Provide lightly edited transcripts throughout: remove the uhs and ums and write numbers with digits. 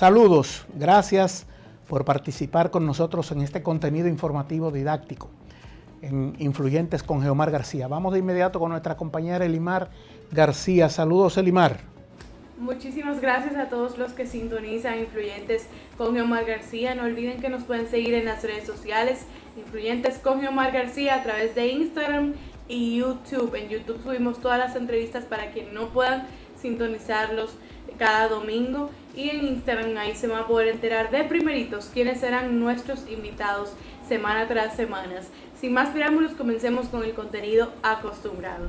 Saludos, gracias por participar con nosotros en este contenido informativo didáctico en Influyentes con Geomar García. Vamos de inmediato con nuestra compañera Elimar García. Saludos, Elimar. Muchísimas gracias a todos los que sintonizan Influyentes con Geomar García. No olviden que nos pueden seguir en las redes sociales Influyentes con Geomar García a través de Instagram y YouTube. En YouTube subimos todas las entrevistas para quienes no puedan sintonizarlos cada domingo, y en Instagram ahí se van a poder enterar de primeritos quiénes serán nuestros invitados semana tras semana. Sin más preámbulos, comencemos con el contenido acostumbrado.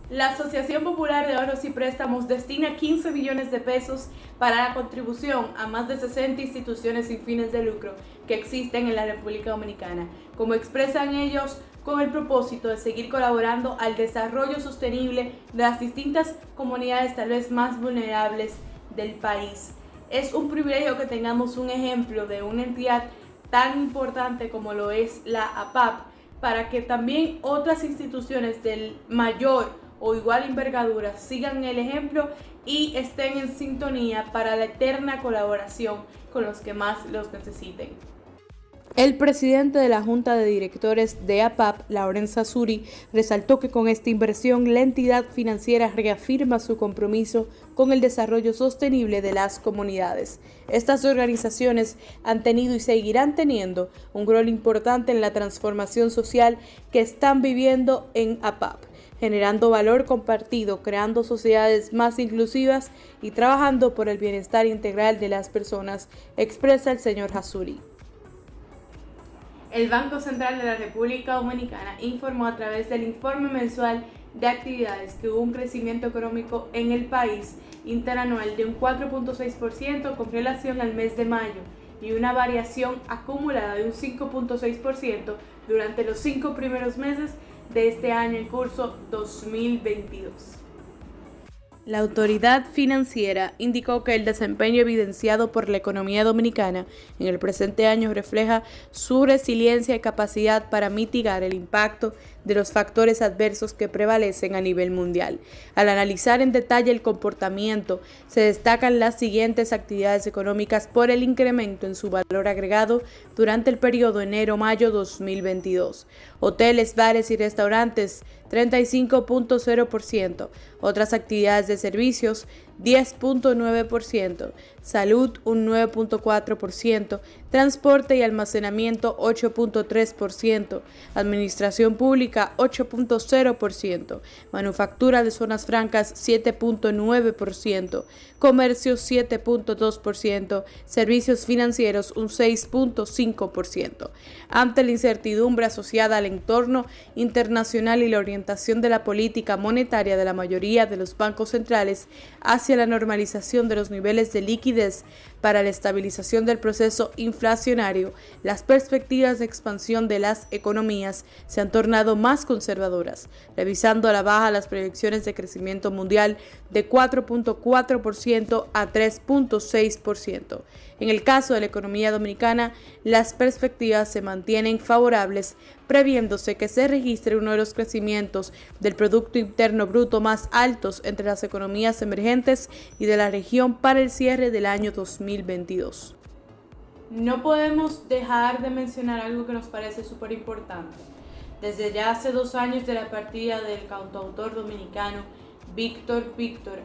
La Asociación Popular de Ahorros y Préstamos destina 15 millones de pesos para la contribución a más de 60 instituciones sin fines de lucro que existen en la República Dominicana, como expresan ellos, con el propósito de seguir colaborando al desarrollo sostenible de las distintas comunidades tal vez más vulnerables del país. Es un privilegio que tengamos un ejemplo de una entidad tan importante como lo es la APAP, para que también otras instituciones del mayor o igual envergadura sigan el ejemplo y estén en sintonía para la eterna colaboración con los que más los necesiten. El presidente de la Junta de Directores de APAP, Laurenza Suri, resaltó que con esta inversión la entidad financiera reafirma su compromiso con el desarrollo sostenible de las comunidades. Estas organizaciones han tenido y seguirán teniendo un rol importante en la transformación social que están viviendo en APAP, generando valor compartido, creando sociedades más inclusivas y trabajando por el bienestar integral de las personas, expresa el señor Hasuri. El Banco Central de la República Dominicana informó a través del informe mensual de actividades que hubo un crecimiento económico en el país interanual de un 4.6% con relación al mes de mayo y una variación acumulada de un 5.6% durante los 5 primeros meses de este año en curso 2022. La autoridad financiera indicó que el desempeño evidenciado por la economía dominicana en el presente año refleja su resiliencia y capacidad para mitigar el impacto de los factores adversos que prevalecen a nivel mundial. Al analizar en detalle el comportamiento, se destacan las siguientes actividades económicas por el incremento en su valor agregado durante el periodo enero-mayo 2022. Hoteles, bares y restaurantes, 35.0%. Otras actividades de servicios, 10.9%, salud un 9.4%, transporte y almacenamiento 8.3%, administración pública 8.0%, manufactura de zonas francas 7.9%, comercio 7.2%, servicios financieros un 6.5%. Ante la incertidumbre asociada al entorno internacional y la orientación de la política monetaria de la mayoría de los bancos centrales hacia la normalización de los niveles de liquidez para la estabilización del proceso inflacionario, las perspectivas de expansión de las economías se han tornado más conservadoras, revisando a la baja las proyecciones de crecimiento mundial de 4.4% a 3.6%. En el caso de la economía dominicana, las perspectivas se mantienen favorables, previéndose que se registre uno de los crecimientos del Producto Interno Bruto más altos entre las economías emergentes y de la región para el cierre del año 2022. No podemos dejar de mencionar algo que nos parece súper importante. Desde ya hace 2 años de la partida del cantautor dominicano Víctor,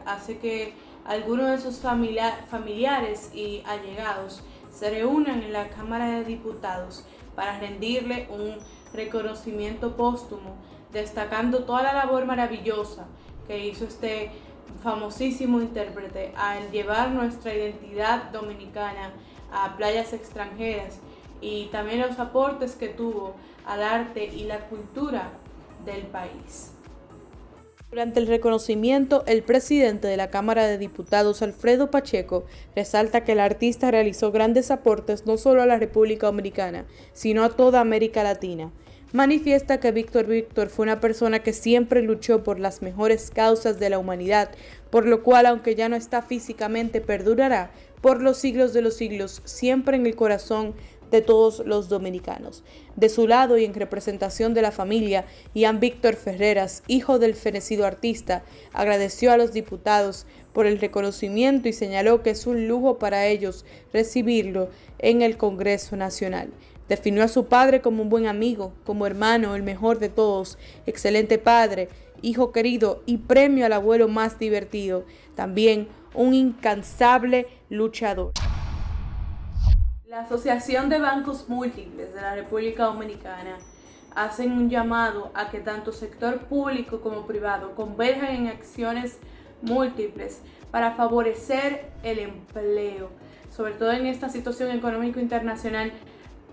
hace que algunos de sus familiares y allegados se reúnan en la Cámara de Diputados para rendirle un reconocimiento póstumo, destacando toda la labor maravillosa que hizo este famosísimo intérprete al llevar nuestra identidad dominicana a playas extranjeras, y también los aportes que tuvo al arte y la cultura del país. Durante el reconocimiento, el presidente de la Cámara de Diputados, Alfredo Pacheco, resalta que el artista realizó grandes aportes no solo a la República Dominicana, sino a toda América Latina. Manifiesta que Víctor fue una persona que siempre luchó por las mejores causas de la humanidad, por lo cual, aunque ya no está físicamente, perdurará por los siglos de los siglos, siempre en el corazón de todos los dominicanos. De su lado y en representación de la familia, Ian Víctor Ferreras, hijo del fenecido artista, agradeció a los diputados por el reconocimiento y señaló que es un lujo para ellos recibirlo en el Congreso Nacional. Definió a su padre como un buen amigo, como hermano, el mejor de todos, excelente padre, hijo querido y premio al abuelo más divertido, también un incansable luchador. La Asociación de Bancos Múltiples de la República Dominicana hacen un llamado a que tanto sector público como privado converjan en acciones múltiples para favorecer el empleo, sobre todo en esta situación económica internacional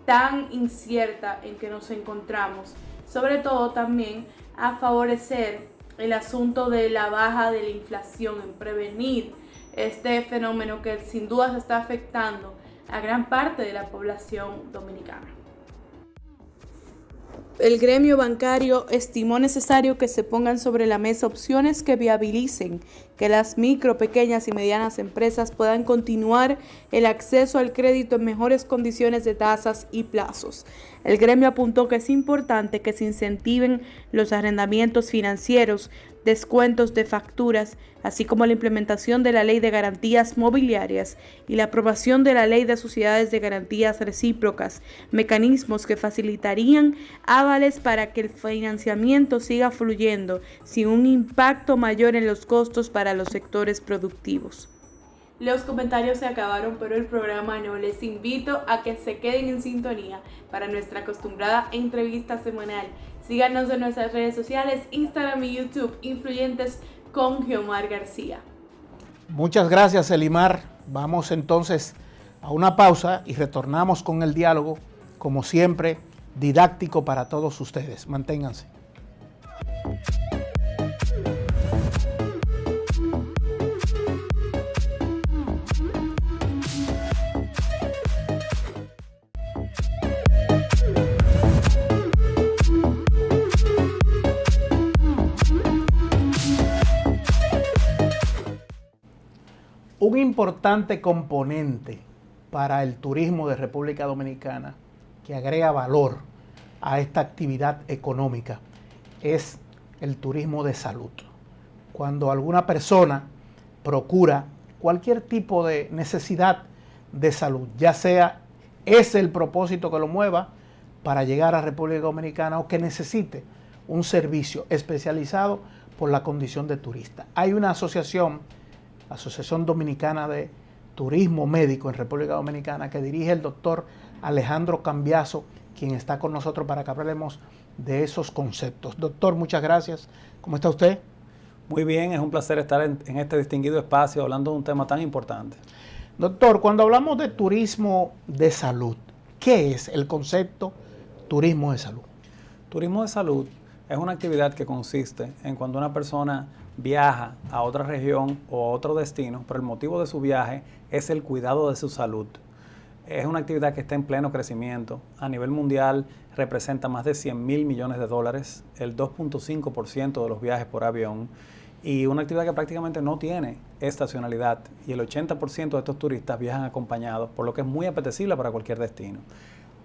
tan incierta en que nos encontramos, sobre todo también a favorecer el asunto de la baja de la inflación, en prevenir este fenómeno que sin duda se está afectando a gran parte de la población dominicana. El gremio bancario estimó necesario que se pongan sobre la mesa opciones que viabilicen que las micro, pequeñas y medianas empresas puedan continuar el acceso al crédito en mejores condiciones de tasas y plazos. El gremio apuntó que es importante que se incentiven los arrendamientos financieros, descuentos de facturas, así como la implementación de la Ley de Garantías Mobiliarias y la aprobación de la Ley de Sociedades de Garantías Recíprocas, mecanismos que facilitarían avales para que el financiamiento siga fluyendo sin un impacto mayor en los costos para los sectores productivos. Los comentarios se acabaron, pero el programa no. Les invito a que se queden en sintonía para nuestra acostumbrada entrevista semanal. Síganos en nuestras redes sociales, Instagram y YouTube, Influyentes con Geomar García. Muchas gracias, Elimar. Vamos entonces a una pausa y retornamos con el diálogo, como siempre, didáctico para todos ustedes. Manténganse. Un importante componente para el turismo de República Dominicana que agrega valor a esta actividad económica es el turismo de salud. Cuando alguna persona procura cualquier tipo de necesidad de salud, ya sea ese el propósito que lo mueva para llegar a República Dominicana o que necesite un servicio especializado por la condición de turista. Hay una Asociación Dominicana de Turismo Médico en República Dominicana que dirige el doctor Alejandro Cambiaso, quien está con nosotros para que hablemos de esos conceptos. Doctor, muchas gracias. ¿Cómo está usted? Muy bien, es un placer estar en este distinguido espacio hablando de un tema tan importante. Doctor, cuando hablamos de turismo de salud, ¿qué es el concepto turismo de salud? Turismo de salud es una actividad que consiste en cuando una persona viaja a otra región o a otro destino, pero el motivo de su viaje es el cuidado de su salud. Es una actividad que está en pleno crecimiento. A nivel mundial representa más de 100.000 millones de dólares, el 2.5% de los viajes por avión, y una actividad que prácticamente no tiene estacionalidad, y el 80% de estos turistas viajan acompañados, por lo que es muy apetecible para cualquier destino.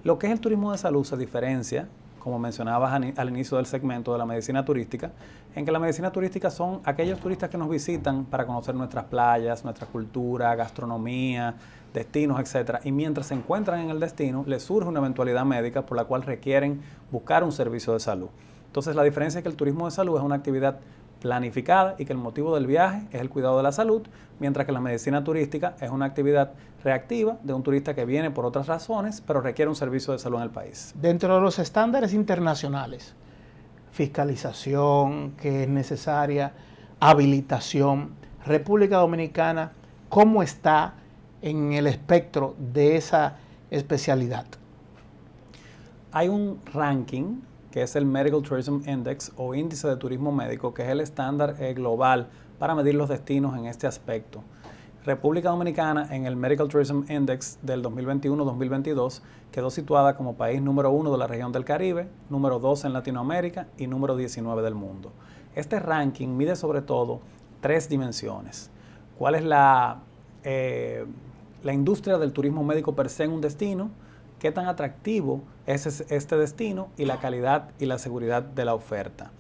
Lo que es el turismo de salud se diferencia, como mencionabas al inicio del segmento, de la medicina turística, en que la medicina turística son aquellos turistas que nos visitan para conocer nuestras playas, nuestra cultura, gastronomía, destinos, etc. Y mientras se encuentran en el destino, les surge una eventualidad médica por la cual requieren buscar un servicio de salud. Entonces, la diferencia es que el turismo de salud es una actividad planificada y que el motivo del viaje es el cuidado de la salud, mientras que la medicina turística es una actividad reactiva de un turista que viene por otras razones, pero requiere un servicio de salud en el país. Dentro de los estándares internacionales, fiscalización que es necesaria, habilitación, República Dominicana, ¿cómo está en el espectro de esa especialidad? Hay un ranking que es el Medical Tourism Index o índice de turismo médico, que es el estándar global para medir los destinos en este aspecto. República Dominicana en el Medical Tourism Index del 2021-2022 quedó situada como país número 1 de la región del Caribe, número 2 en Latinoamérica y número 19 del mundo. Este ranking mide sobre todo 3 dimensiones. ¿Cuál es la industria del turismo médico per se en un destino? qué tan atractivo es este destino y la calidad y la seguridad de la oferta.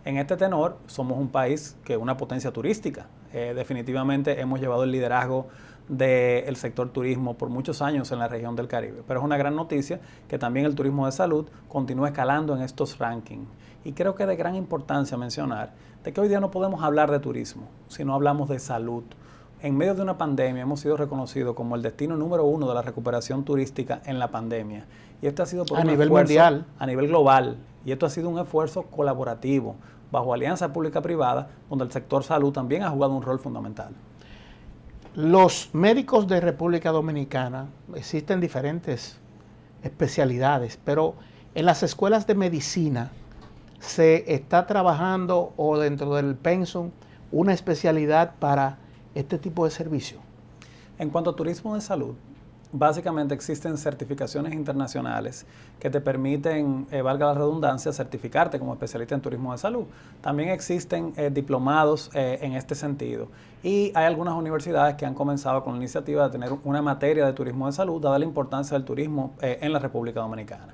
En este tenor, somos un país que es una potencia turística. Definitivamente hemos llevado el liderazgo del sector turismo por muchos años en la región del Caribe. Pero es una gran noticia que también el turismo de salud continúa escalando en estos rankings. Y creo que es de gran importancia mencionar de que hoy día no podemos hablar de turismo si no hablamos de salud. En medio de una pandemia hemos sido reconocidos como el destino número 1 de la recuperación turística en la pandemia. Y esto ha sido por a un nivel esfuerzo mundial, a nivel global. Y esto ha sido un esfuerzo colaborativo bajo alianza pública-privada, donde el sector salud también ha jugado un rol fundamental. Los médicos de República Dominicana, existen diferentes especialidades, pero en las escuelas de medicina se está trabajando o dentro del pensum una especialidad para este tipo de servicio. En cuanto a turismo de salud, básicamente existen certificaciones internacionales que te permiten, valga la redundancia, certificarte como especialista en turismo de salud. También existen diplomados en este sentido. Y hay algunas universidades que han comenzado con la iniciativa de tener una materia de turismo de salud, dada la importancia del turismo en la República Dominicana.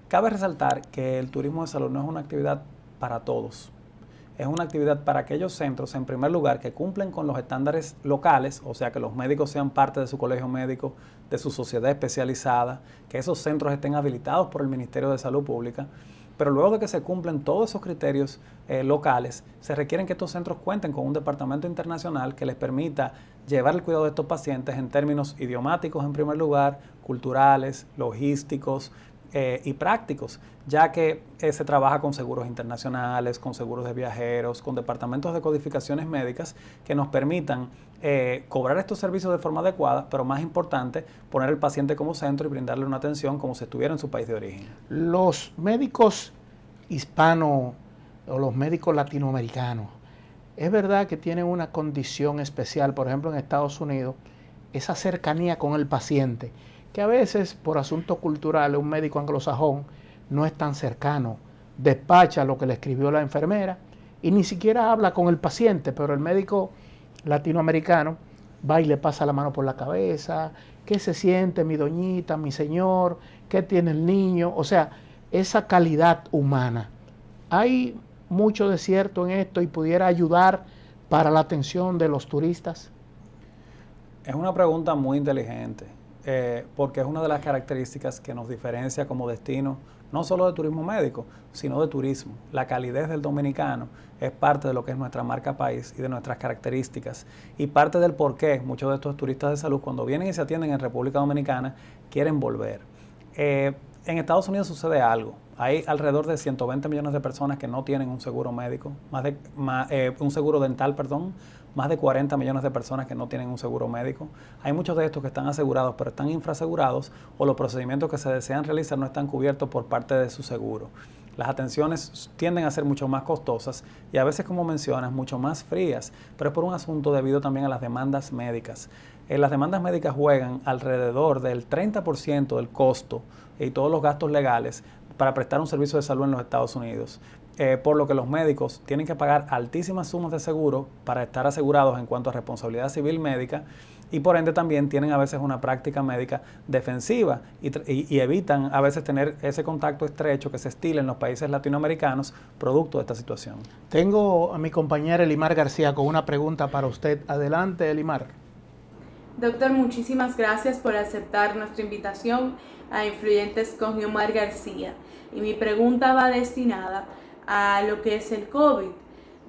Cabe resaltar que el turismo de salud no es una actividad para todos. Es una actividad para aquellos centros, en primer lugar, que cumplen con los estándares locales, o sea, que los médicos sean parte de su colegio médico, de su sociedad especializada, que esos centros estén habilitados por el Ministerio de Salud Pública. Pero luego de que se cumplen todos esos criterios locales, se requieren que estos centros cuenten con un departamento internacional que les permita llevar el cuidado de estos pacientes en términos idiomáticos, en primer lugar, culturales, logísticos, y prácticos, ya que se trabaja con seguros internacionales, con seguros de viajeros, con departamentos de codificaciones médicas que nos permitan cobrar estos servicios de forma adecuada, pero más importante, poner al paciente como centro y brindarle una atención como si estuviera en su país de origen. Los médicos hispanos o los médicos latinoamericanos, es verdad que tienen una condición especial, por ejemplo en Estados Unidos, esa cercanía con el paciente, que a veces por asuntos culturales un médico anglosajón no es tan cercano, despacha lo que le escribió la enfermera y ni siquiera habla con el paciente, pero el médico latinoamericano va y le pasa la mano por la cabeza, ¿qué se siente mi doñita, mi señor? ¿Qué tiene el niño? O sea, esa calidad humana. Hay mucho de cierto en esto y pudiera ayudar para la atención de los turistas. Es una pregunta muy inteligente. Porque es una de las características que nos diferencia como destino, no solo de turismo médico, sino de turismo. La calidez del dominicano es parte de lo que es nuestra marca país y de nuestras características, y parte del por qué muchos de estos turistas de salud, cuando vienen y se atienden en República Dominicana, quieren volver. En Estados Unidos sucede algo. Hay alrededor de 120 millones de personas que no tienen un seguro médico, un seguro dental, perdón, más de 40 millones de personas que no tienen un seguro médico. Hay muchos de estos que están asegurados, pero están infrasegurados, o los procedimientos que se desean realizar no están cubiertos por parte de su seguro. Las atenciones tienden a ser mucho más costosas y a veces, como mencionas, mucho más frías, pero es por un asunto debido también a las demandas médicas. Las demandas médicas juegan alrededor del 30% del costo y todos los gastos legales para prestar un servicio de salud en los Estados Unidos. Por lo que los médicos tienen que pagar altísimas sumas de seguro para estar asegurados en cuanto a responsabilidad civil médica, y por ende también tienen a veces una práctica médica defensiva y evitan a veces tener ese contacto estrecho que se estila en los países latinoamericanos producto de esta situación. Tengo a mi compañera Elimar García con una pregunta para usted. Adelante, Elimar. Doctor, muchísimas gracias por aceptar nuestra invitación a Influyentes con Guiomar García. Y mi pregunta va destinada a lo que es el COVID.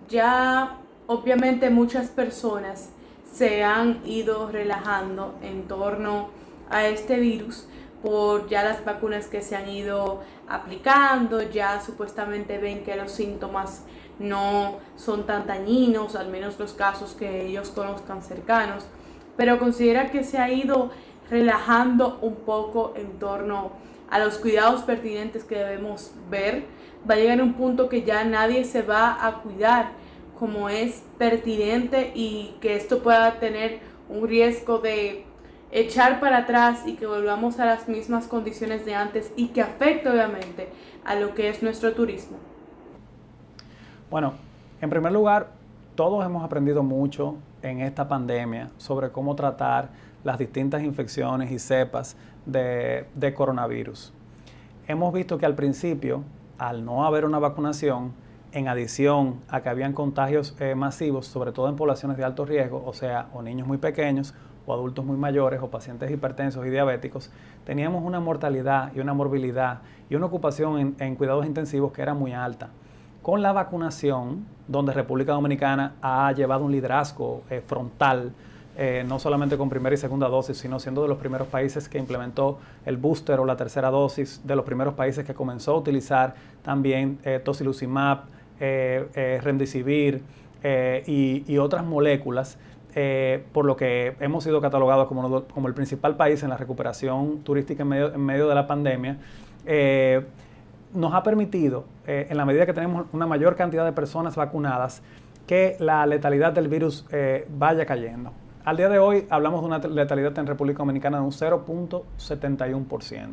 Ya obviamente muchas personas se han ido relajando en torno a este virus por ya las vacunas que se han ido aplicando, ya supuestamente ven que los síntomas no son tan dañinos, al menos los casos que ellos conozcan cercanos, pero considera que se ha ido relajando un poco en torno a los cuidados pertinentes que debemos ver. Va a llegar un punto que ya nadie se va a cuidar como es pertinente y que esto pueda tener un riesgo de echar para atrás y que volvamos a las mismas condiciones de antes y que afecte obviamente a lo que es nuestro turismo. Bueno, en primer lugar, todos hemos aprendido mucho en esta pandemia sobre cómo tratar las distintas infecciones y cepas de coronavirus. Hemos visto que al principio, al no haber una vacunación, en adición a que habían contagios masivos, sobre todo en poblaciones de alto riesgo, o sea, o niños muy pequeños, o adultos muy mayores, o pacientes hipertensos y diabéticos, teníamos una mortalidad y una morbilidad y una ocupación en cuidados intensivos que era muy alta. Con la vacunación, donde República Dominicana ha llevado un liderazgo frontal, no solamente con primera y segunda dosis, sino siendo de los primeros países que implementó el booster o la tercera dosis, de los primeros países que comenzó a utilizar también tocilizumab, remdesivir y otras moléculas, por lo que hemos sido catalogados como el principal país en la recuperación turística en medio de la pandemia, nos ha permitido, en la medida que tenemos una mayor cantidad de personas vacunadas, que la letalidad del virus vaya cayendo. Al día de hoy hablamos de una letalidad en República Dominicana de un 0.71%.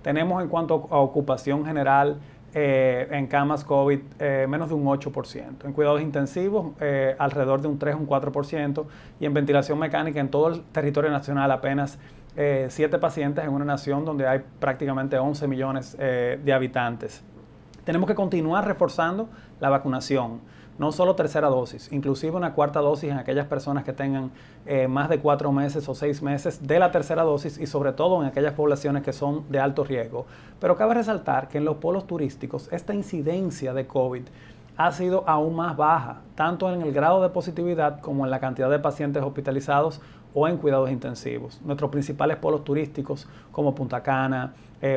Tenemos en cuanto a ocupación general en camas COVID menos de un 8%. En cuidados intensivos alrededor de un 3 o un 4%. Y en ventilación mecánica en todo el territorio nacional apenas 7 pacientes en una nación donde hay prácticamente 11 millones de habitantes. Tenemos que continuar reforzando la vacunación. No solo tercera dosis, inclusive una cuarta dosis en aquellas personas que tengan más de 4 meses o 6 meses de la tercera dosis y sobre todo en aquellas poblaciones que son de alto riesgo. Pero cabe resaltar que en los polos turísticos esta incidencia de COVID ha sido aún más baja, tanto en el grado de positividad como en la cantidad de pacientes hospitalizados o en cuidados intensivos. Nuestros principales polos turísticos como Punta Cana,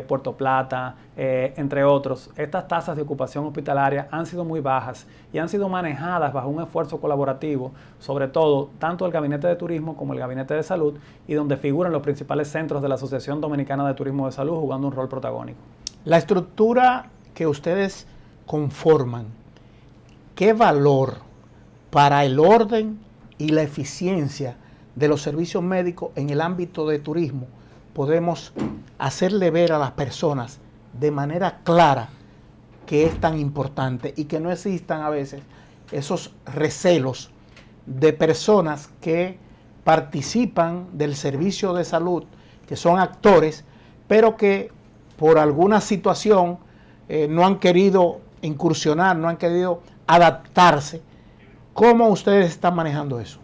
Puerto Plata, entre otros, estas tasas de ocupación hospitalaria han sido muy bajas y han sido manejadas bajo un esfuerzo colaborativo, sobre todo tanto el Gabinete de Turismo como el Gabinete de Salud, y donde figuran los principales centros de la Asociación Dominicana de Turismo de Salud jugando un rol protagónico. La estructura que ustedes conforman, ¿qué valor para el orden y la eficiencia de los servicios médicos en el ámbito de turismo podemos hacerle ver a las personas de manera clara que es tan importante y que no existan a veces esos recelos de personas que participan del servicio de salud, que son actores, pero que por alguna situación no han querido incursionar, no han querido adaptarse? ¿Cómo ustedes están manejando eso?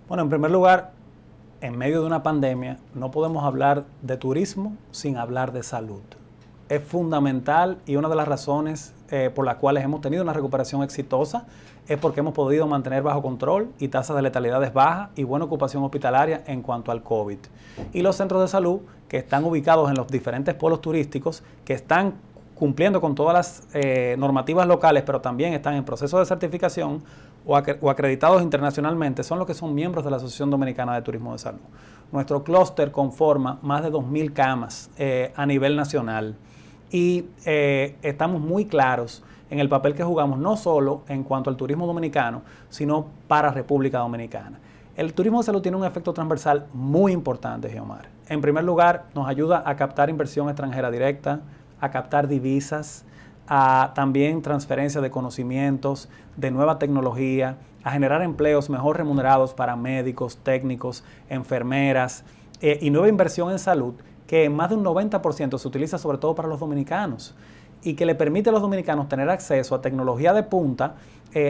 Bueno, en primer lugar, en medio de una pandemia no podemos hablar de turismo sin hablar de salud. Es fundamental y una de las razones por las cuales hemos tenido una recuperación exitosa es porque hemos podido mantener bajo control y tasas de letalidades bajas y buena ocupación hospitalaria en cuanto al COVID. Y los centros de salud que están ubicados en los diferentes polos turísticos, que están cumpliendo con todas las normativas locales, pero también están en proceso de certificación o acreditados internacionalmente, son los que son miembros de la Asociación Dominicana de Turismo de Salud. Nuestro clúster conforma más de 2.000 camas a nivel nacional y estamos muy claros en el papel que jugamos, no solo en cuanto al turismo dominicano, sino para República Dominicana. El turismo de salud tiene un efecto transversal muy importante, Geomar. En primer lugar, nos ayuda a captar inversión extranjera directa, a captar divisas, a también transferencia de conocimientos, de nueva tecnología, a generar empleos mejor remunerados para médicos, técnicos, enfermeras y nueva inversión en salud que más de un 90% se utiliza sobre todo para los dominicanos y que le permite a los dominicanos tener acceso a tecnología de punta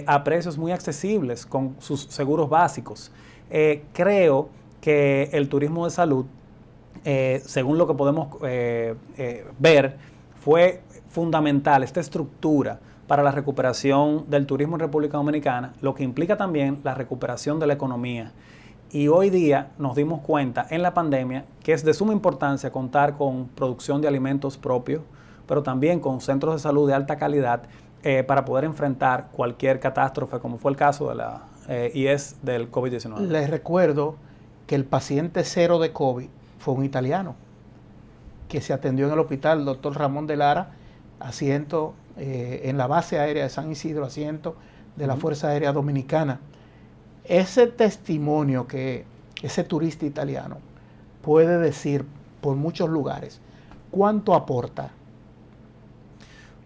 a precios muy accesibles con sus seguros básicos. Creo que el turismo de salud, según lo que podemos ver, fue fundamental esta estructura para la recuperación del turismo en República Dominicana, lo que implica también la recuperación de la economía. Y hoy día nos dimos cuenta en la pandemia que es de suma importancia contar con producción de alimentos propios, pero también con centros de salud de alta calidad para poder enfrentar cualquier catástrofe, como fue el caso de la IES del COVID-19. Les recuerdo que el paciente cero de COVID fue un italiano que se atendió en el hospital, el doctor Ramón de Lara, asiento en la base aérea de San Isidro, asiento de la Fuerza Aérea Dominicana. Ese testimonio que ese turista italiano puede decir por muchos lugares, ¿cuánto aporta?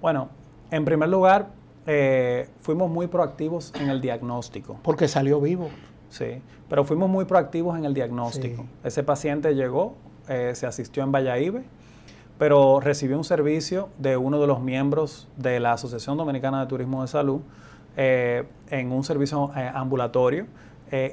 Bueno, en primer lugar, fuimos muy proactivos en el diagnóstico. Porque salió vivo. Sí, pero fuimos muy proactivos en el diagnóstico. Sí. Ese paciente llegó, se asistió en Valladolid, pero recibió un servicio de uno de los miembros de la Asociación Dominicana de Turismo de Salud en un servicio ambulatorio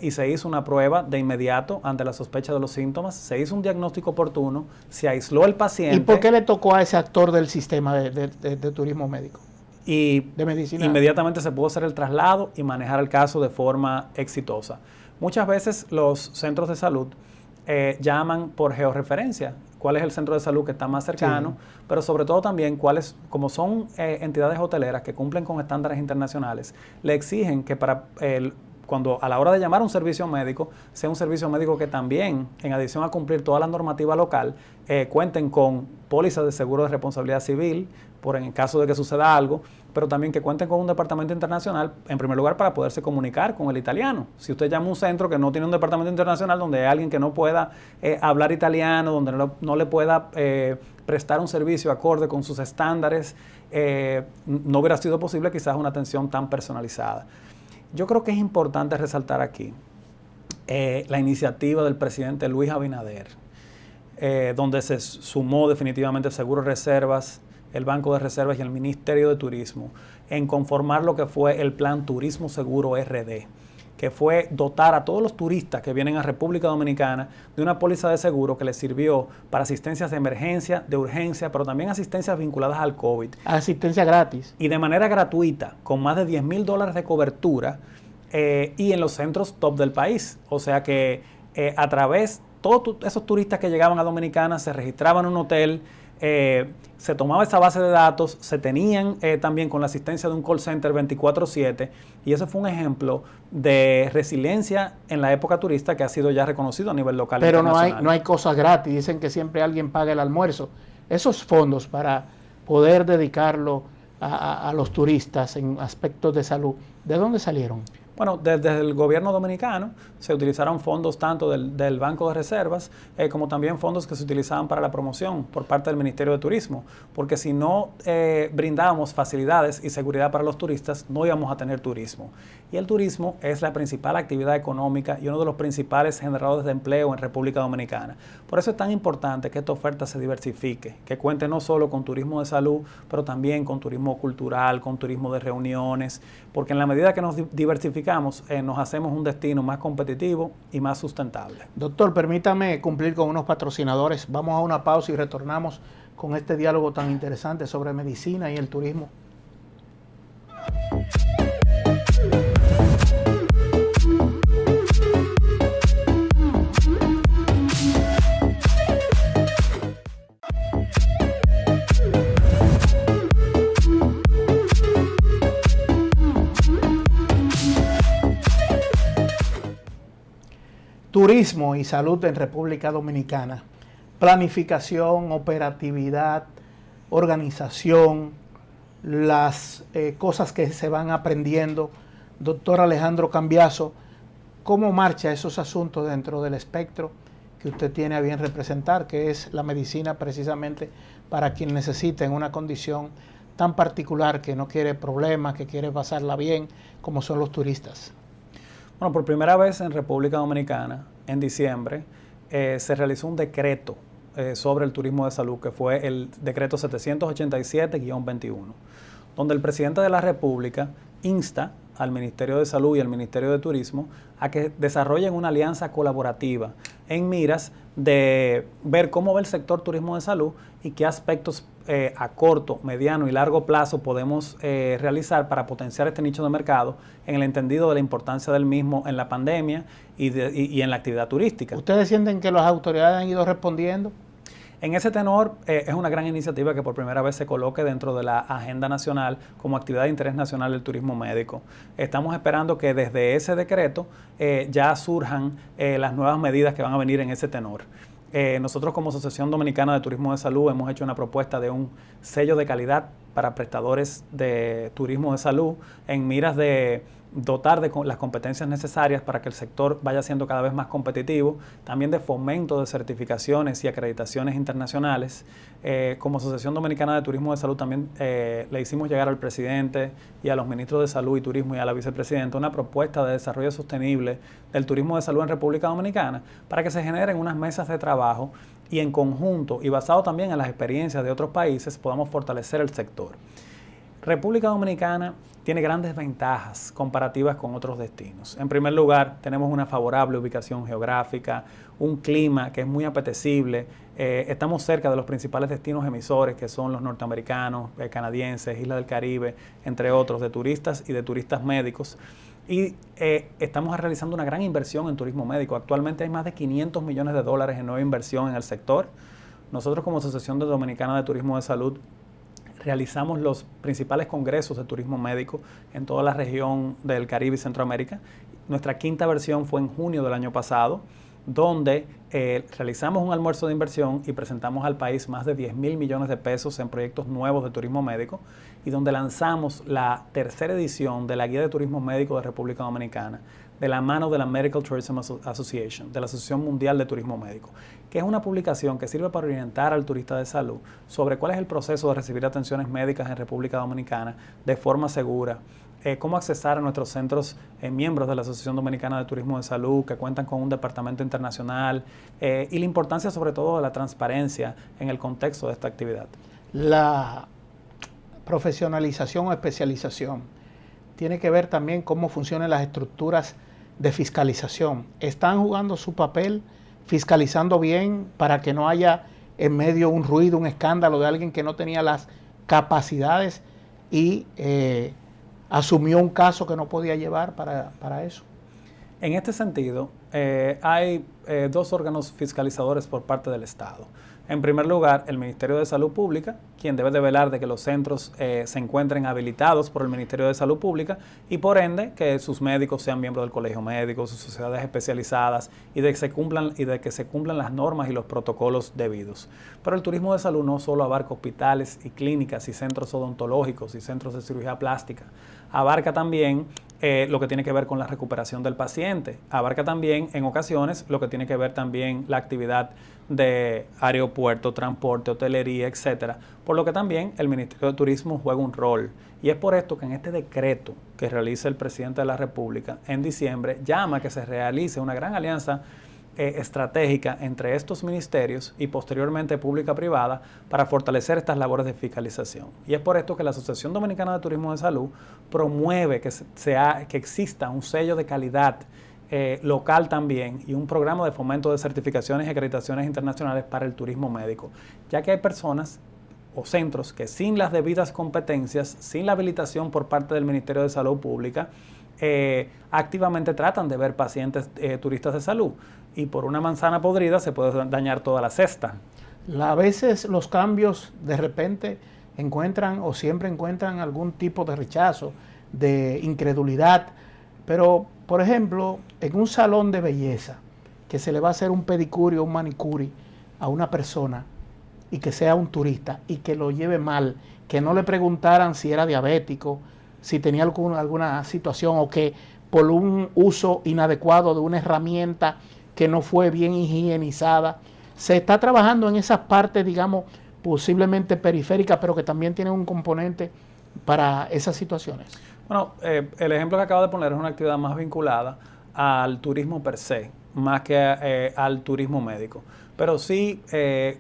y se hizo una prueba de inmediato ante la sospecha de los síntomas, se hizo un diagnóstico oportuno, se aisló el paciente. ¿Y por qué le tocó a ese actor del sistema de turismo médico? Y de medicina. Inmediatamente se pudo hacer el traslado y manejar el caso de forma exitosa. Muchas veces los centros de salud llaman por georreferencia, cuál es el centro de salud que está más cercano, sí, pero sobre todo también cuáles, como son entidades hoteleras que cumplen con estándares internacionales, le exigen que cuando a la hora de llamar a un servicio médico, sea un servicio médico que también, en adición a cumplir toda la normativa local, cuenten con pólizas de seguro de responsabilidad civil, por en caso de que suceda algo, pero también que cuenten con un departamento internacional, en primer lugar, para poderse comunicar con el italiano. Si usted llama a un centro que no tiene un departamento internacional, donde hay alguien que no pueda hablar italiano, donde no le pueda prestar un servicio acorde con sus estándares, no hubiera sido posible quizás una atención tan personalizada. Yo creo que es importante resaltar aquí la iniciativa del presidente Luis Abinader, donde se sumó definitivamente el Seguro Reservas, el Banco de Reservas y el Ministerio de Turismo en conformar lo que fue el Plan Turismo Seguro RD, que fue dotar a todos los turistas que vienen a República Dominicana de una póliza de seguro que les sirvió para asistencias de emergencia, de urgencia, pero también asistencias vinculadas al COVID. Asistencia gratis. Y de manera gratuita, con más de $10,000 de cobertura y en los centros top del país. O sea que a través, todos esos turistas que llegaban a Dominicana se registraban en un hotel, se tomaba esa base de datos, se tenían también con la asistencia de un call center 24/7 y ese fue un ejemplo de resiliencia en la época turista que ha sido ya reconocido a nivel local. Pero no hay cosas gratis, dicen que siempre alguien paga el almuerzo. Esos fondos para poder dedicarlo a los turistas en aspectos de salud, ¿de dónde salieron? Bueno, desde el gobierno dominicano se utilizaron fondos tanto del Banco de Reservas como también fondos que se utilizaban para la promoción por parte del Ministerio de Turismo, porque si no brindábamos facilidades y seguridad para los turistas, no íbamos a tener turismo. Y el turismo es la principal actividad económica y uno de los principales generadores de empleo en República Dominicana. Por eso es tan importante que esta oferta se diversifique, que cuente no solo con turismo de salud, pero también con turismo cultural, con turismo de reuniones, porque en la medida que nos diversificamos, nos hacemos un destino más competitivo y más sustentable. Doctor, permítame cumplir con unos patrocinadores. Vamos a una pausa y retornamos con este diálogo tan interesante sobre medicina y el turismo. Turismo y salud en República Dominicana. Planificación, operatividad, organización, las cosas que se van aprendiendo. Doctor Alejandro Cambiaso, ¿cómo marcha esos asuntos dentro del espectro que usted tiene a bien representar, que es la medicina precisamente para quien necesita en una condición tan particular que no quiere problemas, que quiere pasarla bien, como son los turistas? Bueno, por primera vez en República Dominicana, en diciembre, se realizó un decreto sobre el turismo de salud, que fue el decreto 787-21, donde el presidente de la República insta al Ministerio de Salud y al Ministerio de Turismo a que desarrollen una alianza colaborativa en miras de ver cómo va el sector turismo de salud y qué aspectos a corto, mediano y largo plazo podemos realizar para potenciar este nicho de mercado en el entendido de la importancia del mismo en la pandemia y en la actividad turística. ¿Ustedes sienten que las autoridades han ido respondiendo? En ese tenor, es una gran iniciativa que por primera vez se coloque dentro de la agenda nacional como actividad de interés nacional del turismo médico. Estamos esperando que desde ese decreto ya surjan las nuevas medidas que van a venir en ese tenor. Nosotros como Asociación Dominicana de Turismo de Salud hemos hecho una propuesta de un sello de calidad para prestadores de turismo de salud en miras de dotar de las competencias necesarias para que el sector vaya siendo cada vez más competitivo, también de fomento de certificaciones y acreditaciones internacionales. Como Asociación Dominicana de Turismo de Salud también le hicimos llegar al presidente y a los ministros de Salud y Turismo y a la vicepresidenta una propuesta de desarrollo sostenible del turismo de salud en República Dominicana para que se generen unas mesas de trabajo y en conjunto y basado también en las experiencias de otros países podamos fortalecer el sector. República Dominicana tiene grandes ventajas comparativas con otros destinos. En primer lugar, tenemos una favorable ubicación geográfica, un clima que es muy apetecible, estamos cerca de los principales destinos emisores que son los norteamericanos, canadienses, Islas del Caribe, entre otros, de turistas y de turistas médicos. Y estamos realizando una gran inversión en turismo médico. Actualmente hay más de 500 millones de dólares en nueva inversión en el sector. Nosotros como Asociación Dominicana de Turismo de Salud realizamos los principales congresos de turismo médico en toda la región del Caribe y Centroamérica. Nuestra quinta versión fue en junio del año pasado, donde realizamos un almuerzo de inversión y presentamos al país más de 10.000 millones de pesos en proyectos nuevos de turismo médico y donde lanzamos la tercera edición de la Guía de Turismo Médico de República Dominicana de la mano de la Medical Tourism Association, de la Asociación Mundial de Turismo Médico, que es una publicación que sirve para orientar al turista de salud sobre cuál es el proceso de recibir atenciones médicas en República Dominicana de forma segura, cómo accesar a nuestros centros miembros de la Asociación Dominicana de Turismo de Salud, que cuentan con un departamento internacional, y la importancia sobre todo de la transparencia en el contexto de esta actividad. La profesionalización o especialización tiene que ver también cómo funcionan las estructuras de fiscalización. ¿Están jugando su papel fiscalizando bien para que no haya en medio un ruido, un escándalo de alguien que no tenía las capacidades y asumió un caso que no podía llevar para eso? En este sentido, hay dos órganos fiscalizadores por parte del Estado. En primer lugar, el Ministerio de Salud Pública, quien debe de velar de que los centros se encuentren habilitados por el Ministerio de Salud Pública y por ende que sus médicos sean miembros del colegio médico, sus sociedades especializadas y de que se cumplan las normas y los protocolos debidos. Pero el turismo de salud no solo abarca hospitales y clínicas y centros odontológicos y centros de cirugía plástica, abarca también lo que tiene que ver con la recuperación del paciente, abarca también en ocasiones lo que tiene que ver también la actividad de aeropuerto, transporte, hotelería, etcétera, por lo que también el Ministerio de Turismo juega un rol. Y es por esto que en este decreto que realiza el presidente de la República en diciembre llama a que se realice una gran alianza estratégica entre estos ministerios y posteriormente pública-privada para fortalecer estas labores de fiscalización. Y es por esto que la Asociación Dominicana de Turismo de Salud promueve que exista un sello de calidad local también y un programa de fomento de certificaciones y acreditaciones internacionales para el turismo médico, ya que hay personas o centros que sin las debidas competencias, sin la habilitación por parte del Ministerio de Salud Pública, activamente tratan de ver pacientes turistas de salud y por una manzana podrida se puede dañar toda la cesta. A veces los cambios de repente encuentran o siempre encuentran algún tipo de rechazo, de incredulidad, pero por ejemplo en un salón de belleza que se le va a hacer un pedicure o un manicure a una persona y que sea un turista y que lo lleve mal, que no le preguntaran si era diabético, si tenía alguna situación o que por un uso inadecuado de una herramienta que no fue bien higienizada. Se está trabajando en esas partes, digamos, posiblemente periféricas, pero que también tienen un componente para esas situaciones. Bueno, el ejemplo que acabo de poner es una actividad más vinculada al turismo per se, más que al turismo médico. Pero sí,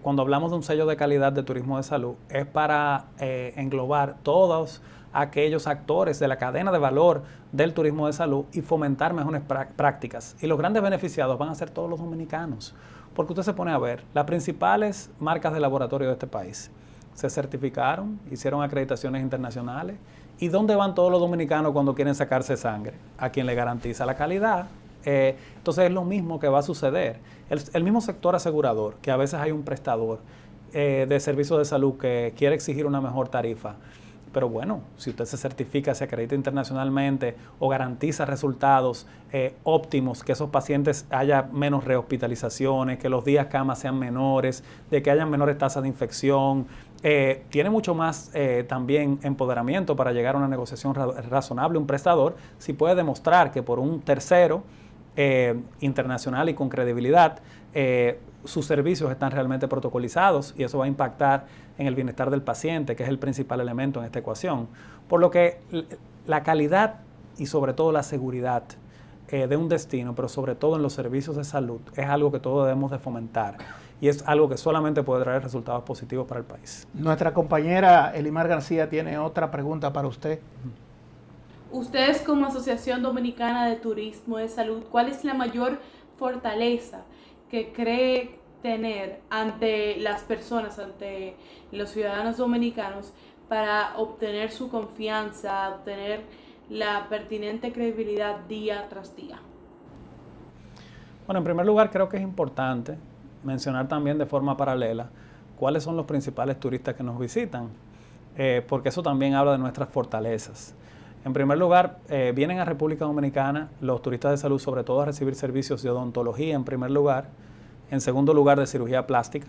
cuando hablamos de un sello de calidad de turismo de salud, es para englobar todos aquellos actores de la cadena de valor del turismo de salud y fomentar mejores prácticas. Y los grandes beneficiados van a ser todos los dominicanos. Porque usted se pone a ver, las principales marcas de laboratorio de este país se certificaron, hicieron acreditaciones internacionales. ¿Y dónde van todos los dominicanos cuando quieren sacarse sangre? A quien le garantiza la calidad. Entonces es lo mismo que va a suceder. El mismo sector asegurador, que a veces hay un prestador de servicios de salud que quiere exigir una mejor tarifa. Pero bueno, si usted se certifica, se acredita internacionalmente o garantiza resultados óptimos, que esos pacientes haya menos rehospitalizaciones, que los días cama sean menores, de que haya menores tasas de infección, tiene mucho más también empoderamiento para llegar a una negociación razonable un prestador si puede demostrar que por un tercero internacional y con credibilidad sus servicios están realmente protocolizados, y eso va a impactar en el bienestar del paciente, que es el principal elemento en esta ecuación. Por lo que la calidad y sobre todo la seguridad de un destino, pero sobre todo en los servicios de salud, es algo que todos debemos de fomentar, y es algo que solamente puede traer resultados positivos para el país. Nuestra compañera Elimar García tiene otra pregunta para usted. Ustedes, como Asociación Dominicana de Turismo de Salud, ¿cuál es la mayor fortaleza que cree tener ante las personas, ante los ciudadanos dominicanos, para obtener su confianza, obtener la pertinente credibilidad día tras día? Bueno, en primer lugar, creo que es importante mencionar también de forma paralela cuáles son los principales turistas que nos visitan, porque eso también habla de nuestras fortalezas. En primer lugar, vienen a República Dominicana los turistas de salud sobre todo a recibir servicios de odontología en primer lugar, en segundo lugar de cirugía plástica,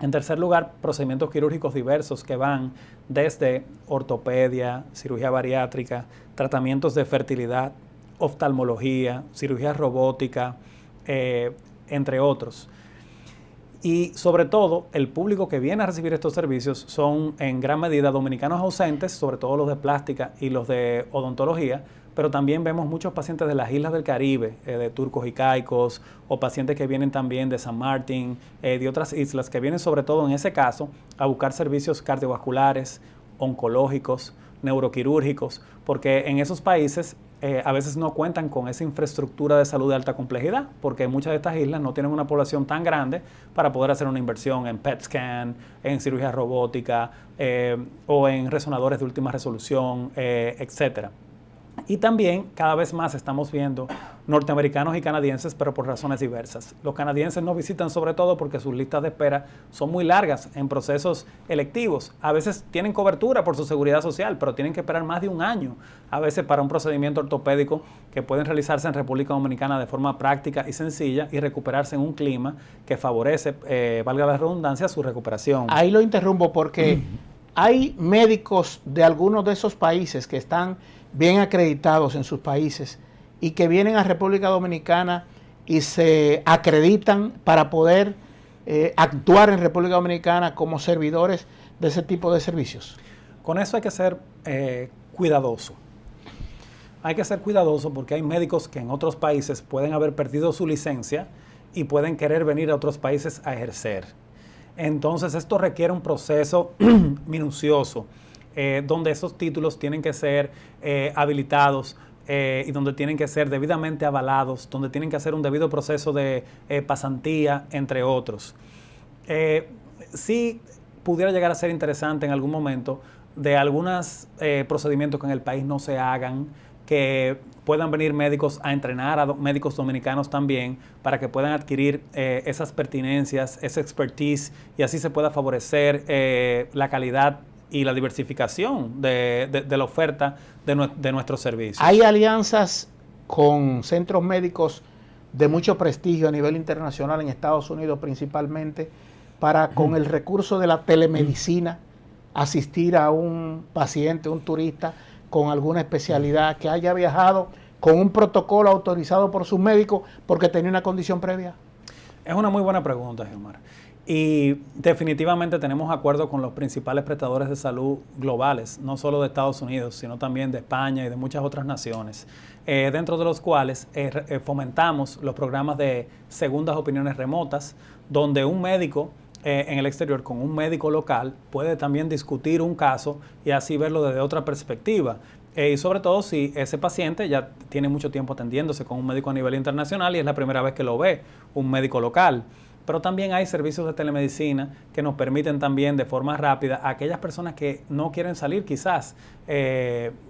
en tercer lugar procedimientos quirúrgicos diversos que van desde ortopedia, cirugía bariátrica, tratamientos de fertilidad, oftalmología, cirugía robótica, entre otros. Y sobre todo, el público que viene a recibir estos servicios son en gran medida dominicanos ausentes, sobre todo los de plástica y los de odontología, pero también vemos muchos pacientes de las islas del Caribe, de Turcos y Caicos, o pacientes que vienen también de San Martín, de otras islas, que vienen sobre todo en ese caso a buscar servicios cardiovasculares, oncológicos, neuroquirúrgicos, porque en esos países a veces no cuentan con esa infraestructura de salud de alta complejidad, porque muchas de estas islas no tienen una población tan grande para poder hacer una inversión en PET scan, en cirugía robótica o en resonadores de última resolución, etcétera. Y también cada vez más estamos viendo norteamericanos y canadienses, pero por razones diversas. Los canadienses nos visitan sobre todo porque sus listas de espera son muy largas en procesos electivos. A veces tienen cobertura por su seguridad social, pero tienen que esperar más de un año, a veces para un procedimiento ortopédico que pueden realizarse en República Dominicana de forma práctica y sencilla y recuperarse en un clima que favorece, valga la redundancia, su recuperación. Ahí lo interrumpo porque hay médicos de algunos de esos países que están bien acreditados en sus países y que vienen a República Dominicana y se acreditan para poder actuar en República Dominicana como servidores de ese tipo de servicios. Con eso hay que ser cuidadoso. Hay que ser cuidadoso porque hay médicos que en otros países pueden haber perdido su licencia y pueden querer venir a otros países a ejercer. Entonces esto requiere un proceso minucioso, donde esos títulos tienen que ser habilitados y donde tienen que ser debidamente avalados, donde tienen que hacer un debido proceso de pasantía, entre otros. Sí pudiera llegar a ser interesante en algún momento de algunos procedimientos que en el país no se hagan, que puedan venir médicos a entrenar a médicos dominicanos también para que puedan adquirir esas pertinencias, esa expertise, y así se pueda favorecer la calidad y la diversificación de la oferta de nuestros servicios. Hay alianzas con centros médicos de mucho prestigio a nivel internacional, en Estados Unidos principalmente, para con el recurso de la telemedicina asistir a un paciente, un turista con alguna especialidad que haya viajado con un protocolo autorizado por su médico porque tenía una condición previa. Es una muy buena pregunta, Gilmar. Y definitivamente tenemos acuerdo con los principales prestadores de salud globales, no solo de Estados Unidos, sino también de España y de muchas otras naciones, dentro de los cuales fomentamos los programas de segundas opiniones remotas, donde un médico en el exterior con un médico local puede también discutir un caso y así verlo desde otra perspectiva. Y sobre todo si ese paciente ya tiene mucho tiempo atendiéndose con un médico a nivel internacional y es la primera vez que lo ve un médico local. Pero también hay servicios de telemedicina que nos permiten también de forma rápida a aquellas personas que no quieren salir quizás,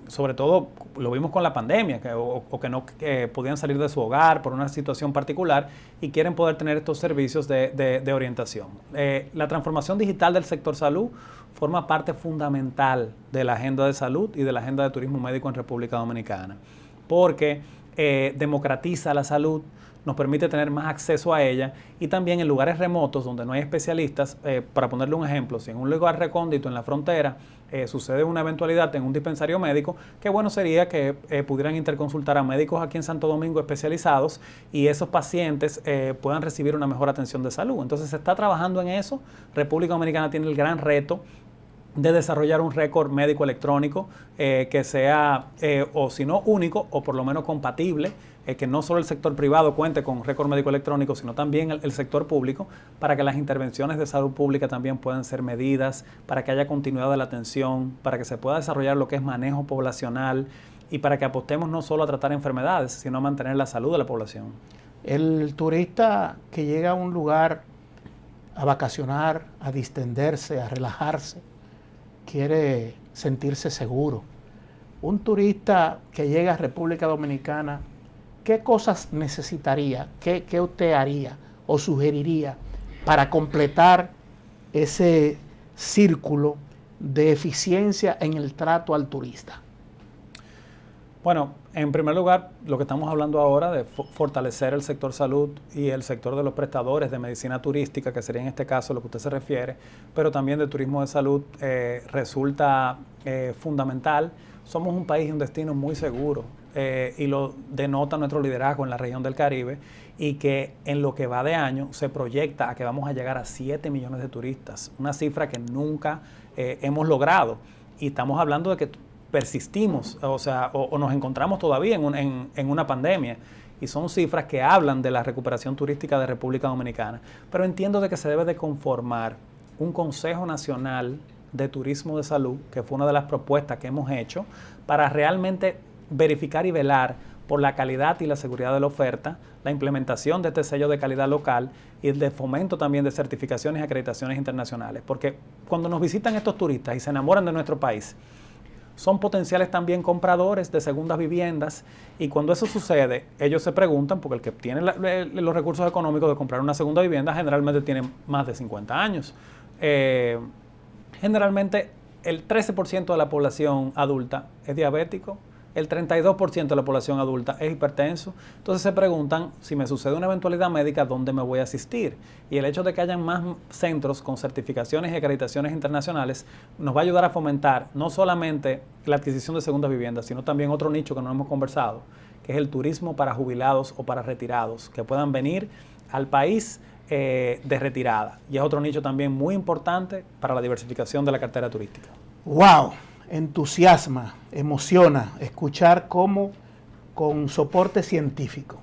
sobre todo lo vimos con la pandemia, o que no podían salir de su hogar por una situación particular y quieren poder tener estos servicios de orientación. La transformación digital del sector salud forma parte fundamental de la agenda de salud y de la agenda de turismo médico en República Dominicana, porque democratiza la salud, nos permite tener más acceso a ella, y también en lugares remotos donde no hay especialistas, para ponerle un ejemplo, si en un lugar recóndito en la frontera sucede una eventualidad en un dispensario médico, qué bueno sería que pudieran interconsultar a médicos aquí en Santo Domingo especializados y esos pacientes puedan recibir una mejor atención de salud. Entonces se está trabajando en eso. República Dominicana tiene el gran reto de desarrollar un récord médico electrónico que sea, o si no único, o por lo menos compatible, que no solo el sector privado cuente con récord médico electrónico, sino también el sector público, para que las intervenciones de salud pública también puedan ser medidas, para que haya continuidad de la atención, para que se pueda desarrollar lo que es manejo poblacional y para que apostemos no solo a tratar enfermedades, sino a mantener la salud de la población. El turista que llega a un lugar a vacacionar, a distenderse, a relajarse, quiere sentirse seguro. Un turista que llega a República Dominicana, ¿qué cosas necesitaría? ¿Qué usted haría o sugeriría para completar ese círculo de eficiencia en el trato al turista? Bueno, en primer lugar, lo que estamos hablando ahora de fortalecer el sector salud y el sector de los prestadores de medicina turística, que sería en este caso lo que usted se refiere, pero también de turismo de salud, resulta fundamental. Somos un país y un destino muy seguro, y lo denota nuestro liderazgo en la región del Caribe, y que en lo que va de año se proyecta a que vamos a llegar a 7 millones de turistas, una cifra que nunca hemos logrado, y estamos hablando de que persistimos, o nos encontramos todavía en una pandemia, y son cifras que hablan de la recuperación turística de República Dominicana. Pero entiendo de que se debe de conformar un Consejo Nacional de Turismo de Salud, que fue una de las propuestas que hemos hecho, para realmente verificar y velar por la calidad y la seguridad de la oferta, la implementación de este sello de calidad local y el de fomento también de certificaciones y acreditaciones internacionales. Porque cuando nos visitan estos turistas y se enamoran de nuestro país, son potenciales también compradores de segundas viviendas, y cuando eso sucede, ellos se preguntan, porque el que tiene los recursos económicos de comprar una segunda vivienda generalmente tiene más de 50 años. Generalmente el 13% de la población adulta es diabético, el 32% de la población adulta es hipertenso. Entonces se preguntan, si me sucede una eventualidad médica, ¿dónde me voy a asistir? Y el hecho de que hayan más centros con certificaciones y acreditaciones internacionales nos va a ayudar a fomentar no solamente la adquisición de segundas viviendas, sino también otro nicho que no hemos conversado, que es el turismo para jubilados o para retirados, que puedan venir al país de retirada. Y es otro nicho también muy importante para la diversificación de la cartera turística. ¡Wow! Entusiasma, emociona escuchar cómo con soporte científico,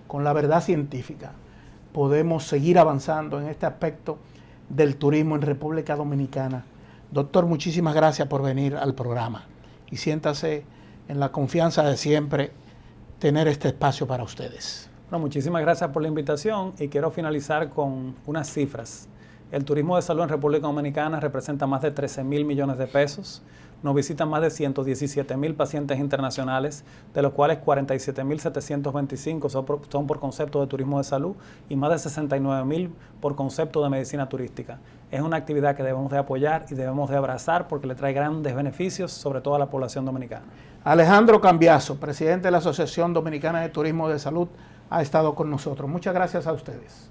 con la verdad científica, podemos seguir avanzando en este aspecto del turismo en República Dominicana. Doctor, muchísimas gracias por venir al programa y siéntase en la confianza de siempre tener este espacio para ustedes. Bueno, muchísimas gracias por la invitación, y quiero finalizar con unas cifras. El turismo de salud en República Dominicana representa más de 13,000 millones de pesos. Nos visitan más de 117,000 pacientes internacionales, de los cuales 47,725 son por concepto de turismo de salud y más de 69,000 por concepto de medicina turística. Es una actividad que debemos de apoyar y debemos de abrazar porque le trae grandes beneficios, sobre todo a la población dominicana. Alejandro Cambiaso, presidente de la Asociación Dominicana de Turismo de Salud, ha estado con nosotros. Muchas gracias a ustedes.